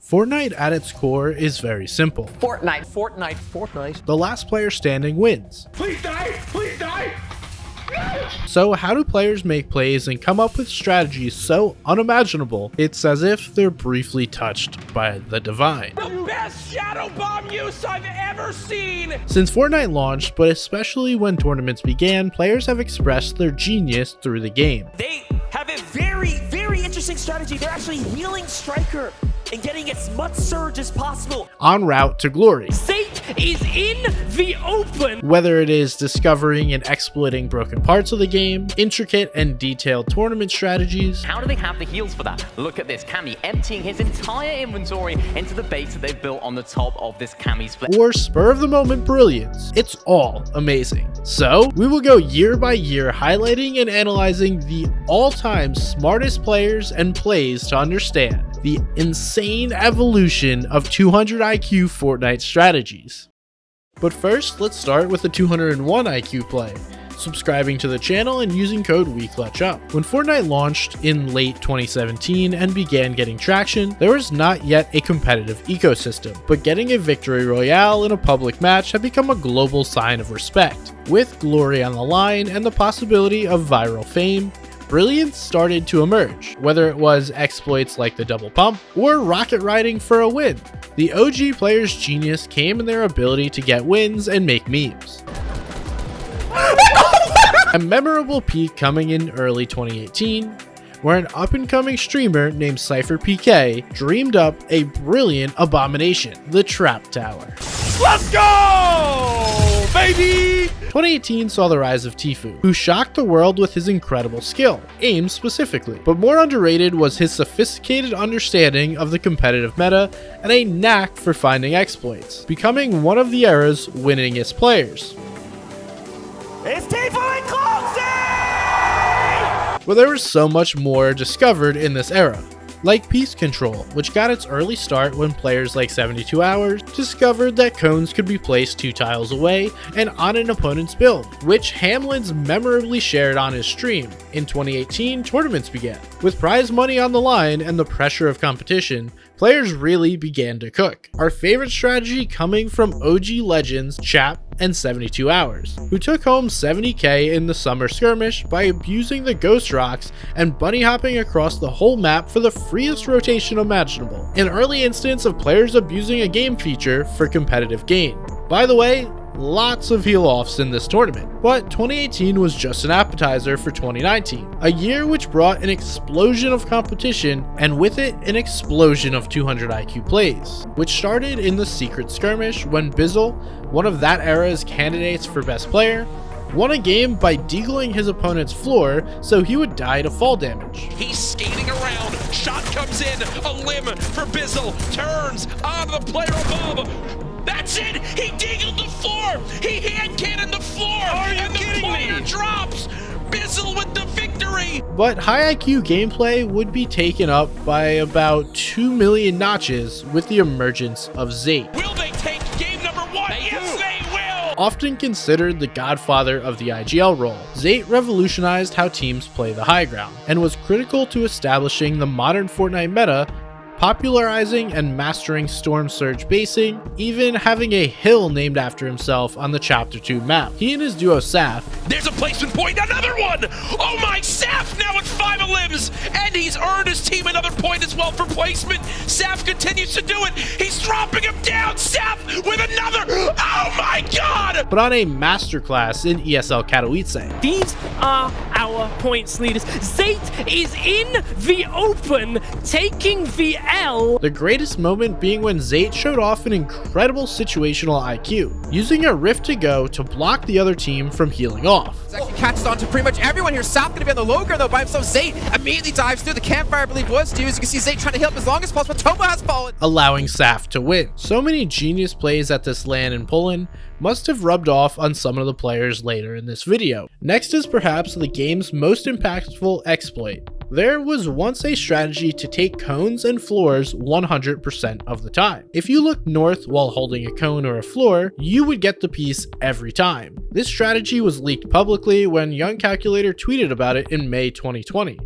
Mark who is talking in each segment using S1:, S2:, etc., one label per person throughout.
S1: Fortnite at its core is very simple.
S2: Fortnite.
S1: The last player standing wins.
S3: Please die! Please die!
S1: So how do players make plays and come up with strategies so unimaginable, it's as if they're briefly touched by the divine?
S2: The best shadow bomb use I've ever seen!
S1: Since Fortnite launched, but especially when tournaments began, players have expressed their genius through the game.
S2: They have a very interesting strategy. They're actually healing Striker and getting as much surge as possible.
S1: En route to glory.
S4: Zayt is in the open!
S1: Whether it is discovering and exploiting broken parts of the game, intricate and detailed tournament strategies.
S5: How do they have the heals for that? Look at this Cammy emptying his entire inventory into the base that they've built on the top of this Cammy split.
S1: Or spur of the moment brilliance. It's all amazing. So we will go year by year highlighting and analyzing the all-time smartest players and plays to understand the insane evolution of 200IQ Fortnite strategies. But first, let's start with the 201IQ play, subscribing to the channel and using code WeClutchUp. When Fortnite launched in late 2017 and began getting traction, there was not yet a competitive ecosystem, but getting a victory royale in a public match had become a global sign of respect. With glory on the line and the possibility of viral fame, brilliance started to emerge, whether it was exploits like the double pump or rocket riding for a win. The OG player's genius came in their ability to get wins and make memes. A memorable peak coming in early 2018, where an up-and-coming streamer named CypherPK dreamed up a brilliant abomination, the Trap Tower.
S2: Let's go, baby!
S1: 2018 saw the rise of Tfue, who shocked the world with his incredible skill, aim specifically, but more underrated was his sophisticated understanding of the competitive meta and a knack for finding exploits, becoming one of the era's winningest players.
S2: It's Tfue and closing!
S1: But there was so much more discovered in this era, like Piece Control, which got its early start when players like 72 Hours discovered that cones could be placed 2 tiles away and on an opponent's build, which Hamlin's memorably shared on his stream. In 2018, tournaments began. With prize money on the line and the pressure of competition, players really began to cook. Our favorite strategy coming from OG legends Chap and 72 Hours, who took home 70k in the summer skirmish by abusing the ghost rocks and bunny hopping across the whole map for the freest rotation imaginable. An early instance of players abusing a game feature for competitive gain. By the way, lots of heal-offs in this tournament, but 2018 was just an appetizer for 2019, a year which brought an explosion of competition and with it an explosion of 200IQ plays, which started in the secret skirmish when Bizzle, one of that era's candidates for best player, won a game by deagling his opponent's floor so he would die to fall damage.
S6: He's skating around, shot comes in, a limb for Bizzle, turns on the player above. That's it! He deagled the floor! He hand cannoned the floor! And the player drops! Bizzle with the victory!
S1: But high IQ gameplay would be taken up by about 2 million notches with the emergence of Zayt.
S6: Will they take game number 1? Yes, they will!
S1: Often considered the godfather of the IGL role, Zayt revolutionized how teams play the high ground, and was critical to establishing the modern Fortnite meta, popularizing and mastering storm surge basing, even having a hill named after himself on the Chapter 2 map. He and his duo Saf,
S6: There's a placement point, another one! Oh my, Saf now with 5 limbs! And he's earned his team another point as well for placement. Saf continues to do it. He's dropping him down. Saf with another. Oh my god!
S1: but on a masterclass in ESL Katowice.
S4: These are our points leaders. Zayt is in the open, taking the L.
S1: The greatest moment being when Zayt showed off an incredible situational IQ, using a Rift to Go to block the other team from healing off.
S7: It's actually catches on to pretty much everyone here. Saf gonna be on the low ground though by himself. Zayt immediately dives through. The campfire, I believe, was to. As you can see, Zayt trying to heal up as long as possible. Tomo has fallen,
S1: allowing Saf to win. So many genius plays at this LAN in Poland must have rubbed off on some of the players later in this video. Next is perhaps the game's most impactful exploit. There was once a strategy to take cones and floors 100% of the time. If you looked north while holding a cone or a floor, you would get the piece every time. This strategy was leaked publicly when Young Calculator tweeted about it in May 2020.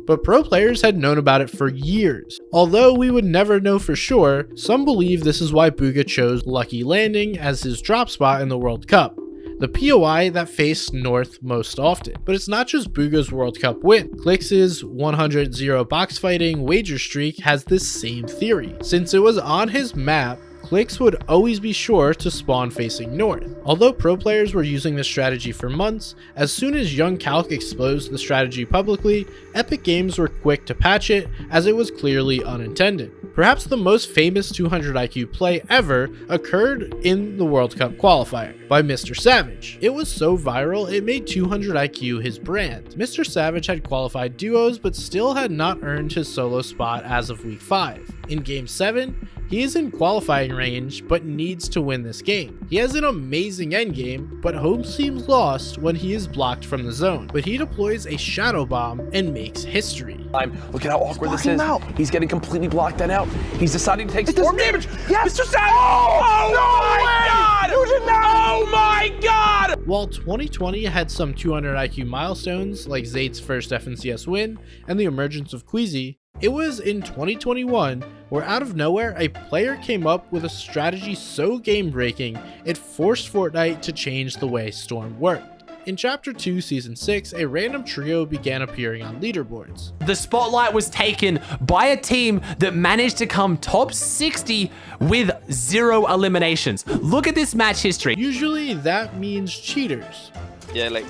S1: but pro players had known about it for years. Although we would never know for sure, some believe this is why Bugha chose Lucky Landing as his drop spot in the World Cup, the POI that faced north most often. But it's not just Bugha's World Cup win. Clix's 100-0 box fighting wager streak has this same theory. Since it was on his map, Clix would always be sure to spawn facing north. Although pro players were using this strategy for months, as soon as Young Calc exposed the strategy publicly, Epic Games were quick to patch it, as it was clearly unintended. Perhaps the most famous 200IQ play ever occurred in the World Cup qualifier by MrSavage. It was so viral it made 200IQ his brand. MrSavage had qualified duos but still had not earned his solo spot as of week 5. In game 7, he is in qualifying range but needs to win this game. He has an amazing endgame, but home seems lost when he is blocked from the zone. But he deploys a shadow bomb and makes history.
S3: Look at how awkward this is. He's getting completely blocked that out. He's deciding to take storm damage. Yes, Mr. Savage. Oh my God! You did not. Oh my God!
S1: While 2020 had some 200IQ milestones like Zayt's first FNCS win and the emergence of Queasy, it was in 2021 where out of nowhere a player came up with a strategy so game-breaking it forced Fortnite to change the way Storm worked. In Chapter 2, Season 6, a random trio began appearing on leaderboards.
S8: The spotlight was taken by a team that managed to come top 60 with 0 eliminations. Look at this match history.
S1: Usually that means cheaters.
S3: Yeah, like...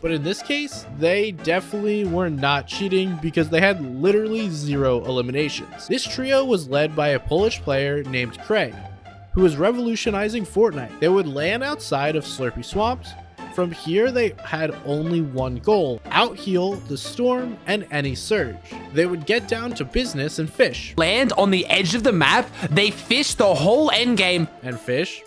S1: But in this case, they definitely were not cheating because they had literally 0 eliminations. This trio was led by a Polish player named Craig, who was revolutionizing Fortnite. They would land outside of Slurpy Swamps. From here, they had only one goal: out-heal the storm and any surge. They would get down to business and fish.
S8: Land on the edge of the map, they fish the whole endgame.
S1: And fish.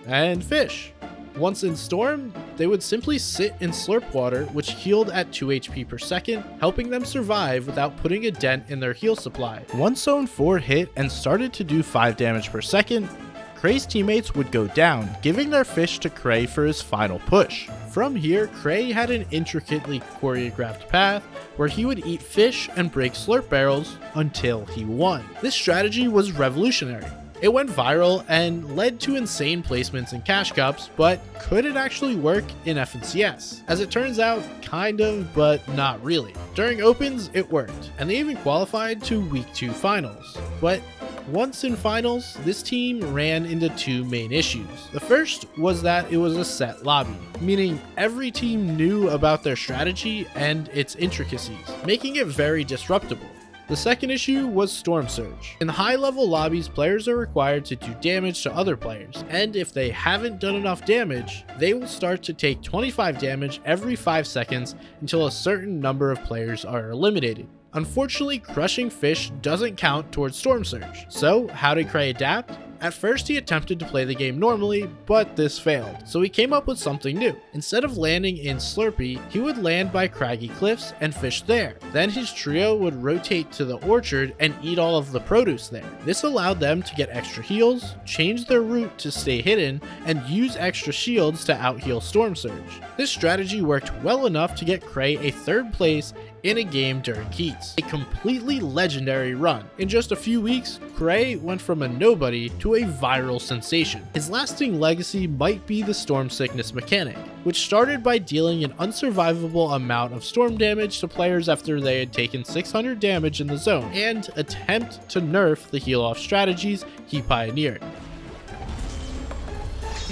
S1: And fish. Once in storm, they would simply sit in slurp water, which healed at 2 HP per second, helping them survive without putting a dent in their heal supply. Once Zone 4 hit and started to do 5 damage per second, Cray's teammates would go down, giving their fish to Cray for his final push. From here, Cray had an intricately choreographed path where he would eat fish and break slurp barrels until he won. This strategy was revolutionary. It went viral and led to insane placements in cash cups, but could it actually work in FNCS? As it turns out, kind of, but not really. During opens, it worked, and they even qualified to week 2 finals. But once in finals, this team ran into 2 main issues. The first was that it was a set lobby, meaning every team knew about their strategy and its intricacies, making it very disruptible. The second issue was Storm Surge. In high-level lobbies, players are required to do damage to other players, and if they haven't done enough damage, they will start to take 25 damage every 5 seconds until a certain number of players are eliminated. Unfortunately, crushing fish doesn't count towards Storm Surge. So, how did Cray adapt? At first, he attempted to play the game normally, but this failed, so he came up with something new. Instead of landing in Slurpy, he would land by craggy cliffs and fish there. Then his trio would rotate to the orchard and eat all of the produce there. This allowed them to get extra heals, change their route to stay hidden, and use extra shields to out-heal Storm Surge. This strategy worked well enough to get Cray a 3rd place in a game during heats. A completely legendary run. In just a few weeks, Cray went from a nobody to a viral sensation. His lasting legacy might be the Storm Sickness mechanic, which started by dealing an unsurvivable amount of storm damage to players after they had taken 600 damage in the zone, and attempt to nerf the heal-off strategies he pioneered.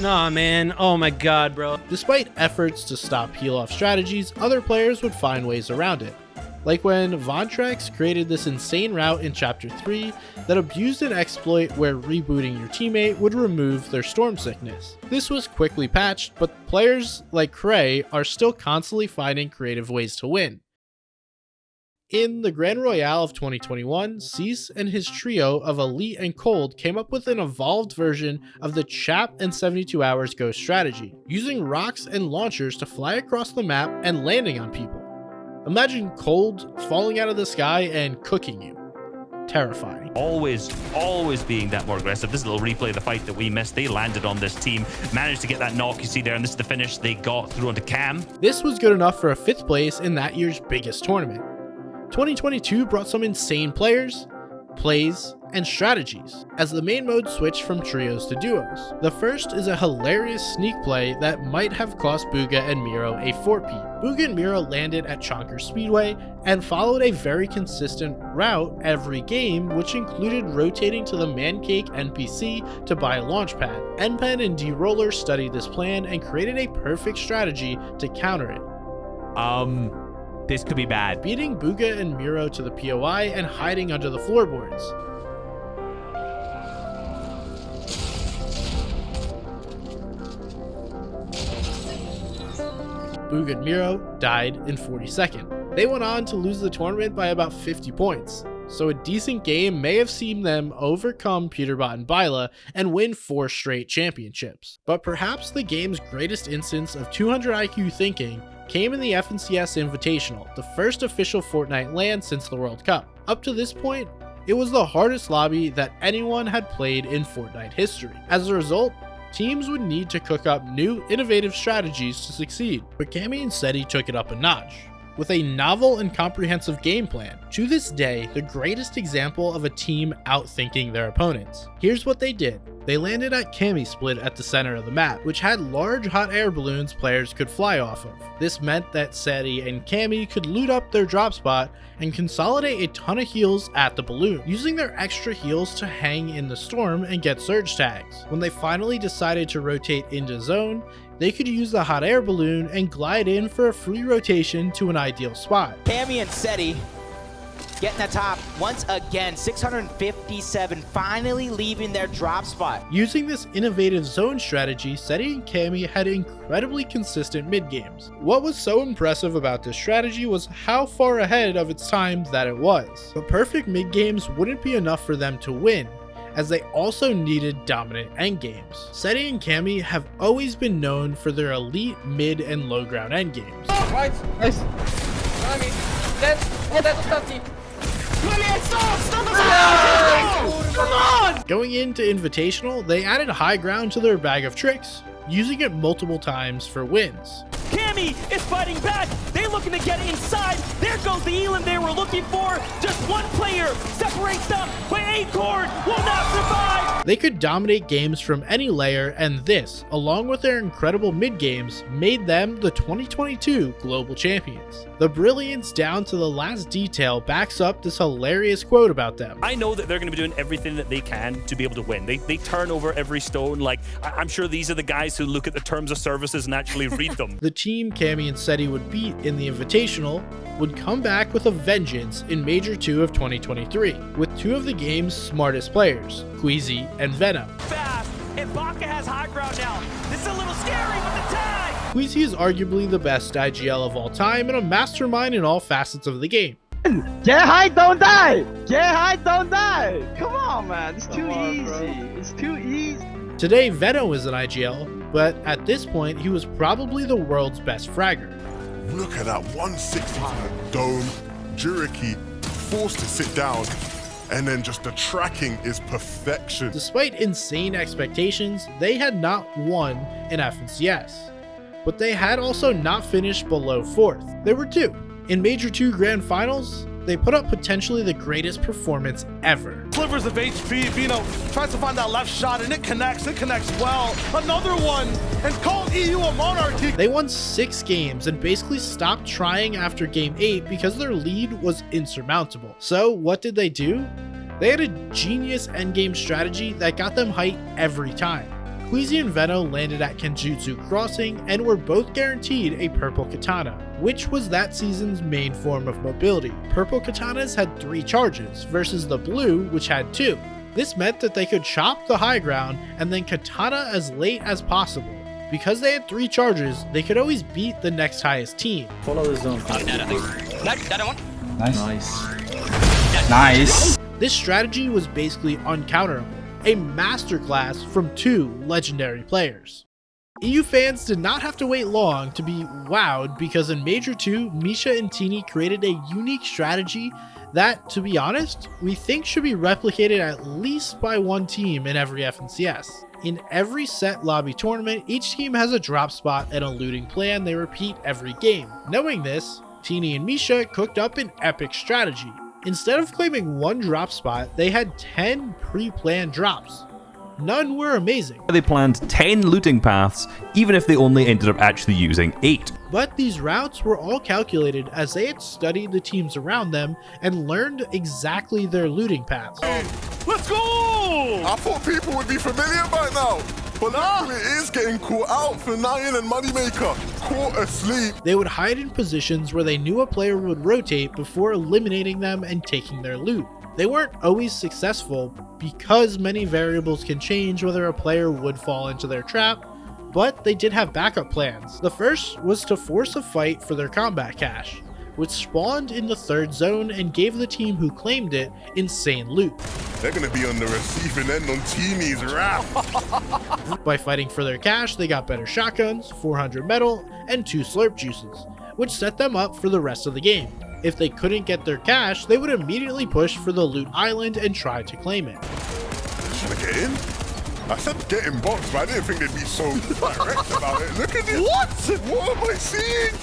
S4: Nah, man. Oh my god, bro.
S1: Despite efforts to stop heal-off strategies, other players would find ways around it. Like when Vontrex created this insane route in Chapter 3 that abused an exploit where rebooting your teammate would remove their storm sickness. This was quickly patched, but players like Cray are still constantly finding creative ways to win. In the Grand Royale of 2021, Cease and his trio of Elite and Cold came up with an evolved version of the Chap and 72 Hours Ghost strategy, using rocks and launchers to fly across the map and landing on people. Imagine Cold falling out of the sky and cooking you. terrifying.
S9: Always being that more aggressive. This little replay of the fight that we missed. They landed on this team, managed to get that knock you see there, and this is the finish they got through onto Cam.
S1: This was good enough for a 5th place in that year's biggest tournament. 2022 brought some insane players, plays, and strategies, as the main mode switched from trios to duos. The first is a hilarious sneak play that might have cost Bugha and Miro a 4P. Bugha and Miro landed at Chonkers Speedway and followed a very consistent route every game, which included rotating to the Mancake NPC to buy a launch pad. NPen and D-Roller studied this plan and created a perfect strategy to counter it.
S8: This could be bad.
S1: Beating Bugha and Miro to the POI and hiding under the floorboards. Bugha and Miro died in 42nd. They went on to lose the tournament by about 50 points, so a decent game may have seen them overcome Peterbot and Byla and win 4 straight championships. But perhaps the game's greatest instance of 200 IQ thinking came in the FNTASIA Invitational, the first official Fortnite LAN since the World Cup. Up to this point, it was the hardest lobby that anyone had played in Fortnite history. As a result, teams would need to cook up new, innovative strategies to succeed. But Cammy and Seti took it up a notch, with a novel and comprehensive game plan. To this day, the greatest example of a team outthinking their opponents. Here's what they did. They landed at Cammy Split at the center of the map, which had large hot air balloons players could fly off of. This meant that Seti and Cammy could loot up their drop spot and consolidate a ton of heals at the balloon, using their extra heals to hang in the storm and get surge tags. When they finally decided to rotate into zone, they could use the hot air balloon and glide in for a free rotation to an ideal spot.
S2: Cammy and Seti getting the top once again, 657, finally leaving their drop spot.
S1: Using this innovative zone strategy, Seti and Cammy had incredibly consistent mid games. What was so impressive about this strategy was how far ahead of its time that it was. But perfect mid games wouldn't be enough for them to win, as they also needed dominant endgames. Seti and Cammy have always been known for their elite mid and low ground endgames.
S7: Right, nice. I mean, that's toughy.
S1: Going into Invitational, they added high ground to their bag of tricks, using it multiple times for wins.
S2: Cammy is fighting back. They're looking to get inside. There goes the Elam they were looking for. Just one player separates them, but Acorn will not survive.
S1: They could dominate games from any layer, and this, along with their incredible mid games, made them the 2022 global champions. The brilliance down to the last detail backs up this hilarious quote about them.
S9: I know that they're going to be doing everything that they can to be able to win. They turn over every stone. Like, I'm sure these are the guys who look at the terms of services and actually read them.
S1: The team Cammy and Seti would beat in the Invitational would come back with a vengeance in Major 2 of 2023, with 2 of the game's smartest players, Queasy and Venom.
S2: Fast, and Baka has high ground now. This is a little scary with the tag.
S1: Queasy is arguably the best IGL of all time and a mastermind in all facets of the game.
S10: Get high, don't die! Get high, don't die! Come on, man. It's too easy. It's too easy.
S1: Today, Venom is an IGL, but at this point, he was probably the world's best fragger.
S11: Look at that 160 dome, Juriki forced to sit down, and then just the tracking is perfection.
S1: Despite insane expectations, they had not won in FNCS, but they had also not finished below 4th. There were 2. In Major 2 Grand Finals, they put up potentially the greatest performance ever.
S12: Slivers of HP, Vino tries to find that left shot and it connects well. Another one, and called EU a monarchy.
S1: They won 6 games and basically stopped trying after game 8 because their lead was insurmountable. So what did they do? They had a genius endgame strategy that got them height every time. Queasy and Venom landed at Kenjutsu Crossing and were both guaranteed a purple katana, which was that season's main form of mobility. Purple katanas had 3 charges versus the blue, which had 2. This meant that they could chop the high ground and then katana as late as possible. Because they had 3 charges, they could always beat the next highest team.
S10: Follow the zone.
S13: Nice.
S1: This strategy was basically uncounterable. A masterclass from 2 legendary players. EU fans did not have to wait long to be wowed because in Major 2, Misha and Tini created a unique strategy that, to be honest, we think should be replicated at least by one team in every FNCS. In every set lobby tournament, each team has a drop spot and a looting plan they repeat every game. Knowing this, Teeny and Misha cooked up an epic strategy. Instead of claiming one drop spot, they had 10 pre-planned drops. None were amazing.
S13: They planned 10 looting paths, even if they only ended up actually using 8.
S1: But these routes were all calculated as they had studied the teams around them and learned exactly their looting paths.
S12: Let's go!
S11: I thought people would be familiar by now, but now it is getting caught out for Nyan and Moneymaker, caught asleep.
S1: They would hide in positions where they knew a player would rotate before eliminating them and taking their loot. They weren't always successful because many variables can change whether a player would fall into their trap, but they did have backup plans. The first was to force a fight for their combat cache, which spawned in the 3rd zone and gave the team who claimed it insane loot.
S11: They're gonna be on the receiving end on Teeny's wrath.
S1: By fighting for their cache, they got better shotguns, 400 metal, and 2 slurp juices, which set them up for the rest of the game. If they couldn't get their cache, they would immediately push for the loot island and try to claim it.
S11: Should I get in? I said get in box, but I didn't think they'd be so direct about it. Look at this. What am I seeing?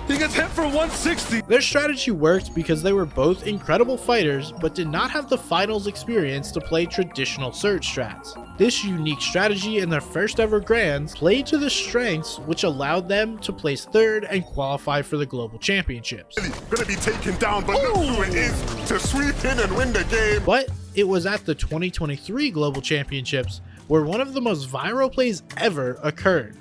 S12: He gets hit for 160.
S1: Their strategy worked because they were both incredible fighters, but did not have the finals experience to play traditional surge strats. This unique strategy in their first ever grands played to the strengths, which allowed them to place 3rd and qualify for the global championships.
S11: Gonna be taken down, but look who it is to sweep in and win the game.
S1: But it was at the 2023 global championships where one of the most viral plays ever occurred.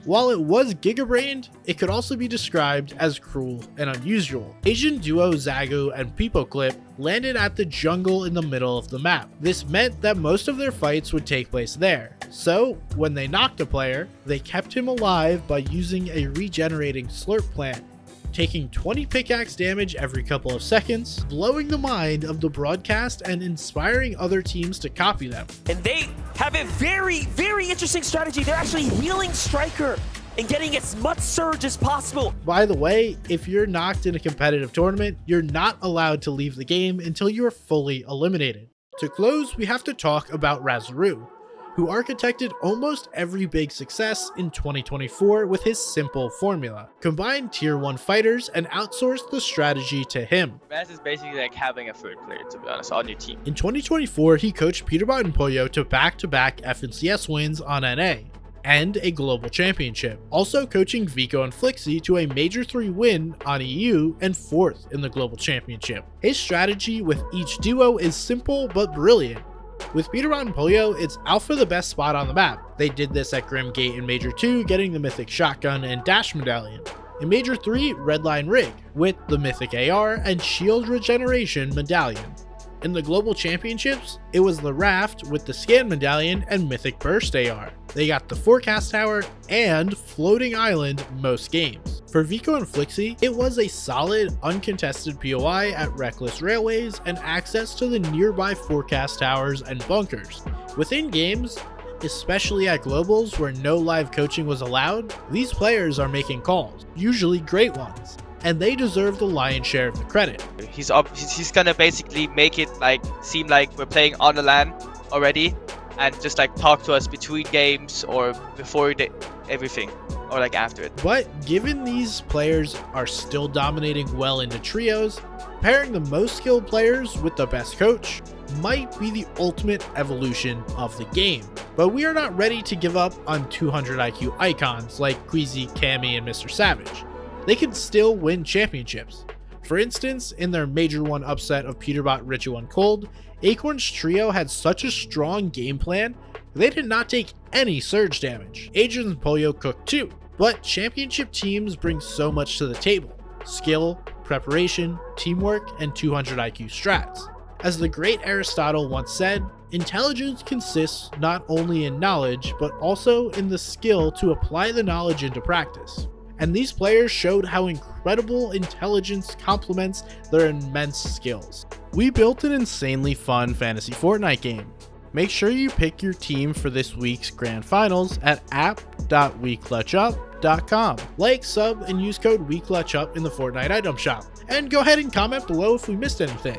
S1: While it was gigabrained, it could also be described as cruel and unusual. Asian duo Zagu and Pipoclip landed at the jungle in the middle of the map. This meant that most of their fights would take place there. So, when they knocked a player, they kept him alive by using a regenerating slurp plant, taking 20 pickaxe damage every couple of seconds, blowing the mind of the broadcast and inspiring other teams to copy them.
S2: And they have a very, very interesting strategy. They're actually healing Striker and getting as much surge as possible.
S1: By the way, if you're knocked in a competitive tournament, you're not allowed to leave the game until you are fully eliminated. To close, we have to talk about Razaru, who architected almost every big success in 2024 with his simple formula. Combine tier 1 fighters and outsource the strategy to him.
S10: Raz is basically like having a 3rd player, to be honest, on your team.
S1: In 2024, he coached Peterbot and Pollo to back-to-back FNCS wins on NA and a global championship, also coaching Vico and Flixie to a Major 3 win on EU and 4th in the global championship. His strategy with each duo is simple but brilliant. With Peterbot and Pollo, it's Alpha the best spot on the map. They did this at Grim Gate in Major 2, getting the Mythic Shotgun and Dash Medallion. In Major 3, Redline Rig, with the Mythic AR and Shield Regeneration Medallion. In the Global Championships, it was the Raft with the Scan Medallion and Mythic Burst AR. They got the Forecast Tower and Floating Island most games. For Vico and Flixie, it was a solid, uncontested POI at Reckless Railways and access to the nearby Forecast Towers and bunkers. Within games, especially at Globals where no live coaching was allowed, these players are making calls, usually great ones, and they deserve the lion's share of the credit.
S10: He's gonna basically make it like seem like we're playing on the LAN already, and just like talk to us between games or before everything, or like after it.
S1: But given these players are still dominating well into trios, pairing the most skilled players with the best coach might be the ultimate evolution of the game. But we are not ready to give up on 200IQ icons like Queasy, Cammy, and MrSavage. They can still win championships. For instance, in their Major 1 upset of Peterbot, Ritual, and Cold, Acorn's trio had such a strong game plan, they did not take any surge damage. Adrian's and Pollo cooked too, but championship teams bring so much to the table: skill, preparation, teamwork, and 200IQ strats. As the great Aristotle once said, intelligence consists not only in knowledge, but also in the skill to apply the knowledge into practice. And these players showed how incredible intelligence complements their immense skills. We built an insanely fun fantasy Fortnite game. Make sure you pick your team for this week's grand finals at app.com shop.weclutchup.com. Like, sub, and use code WeClutchUp in the Fortnite item shop. And go ahead and comment below if we missed anything.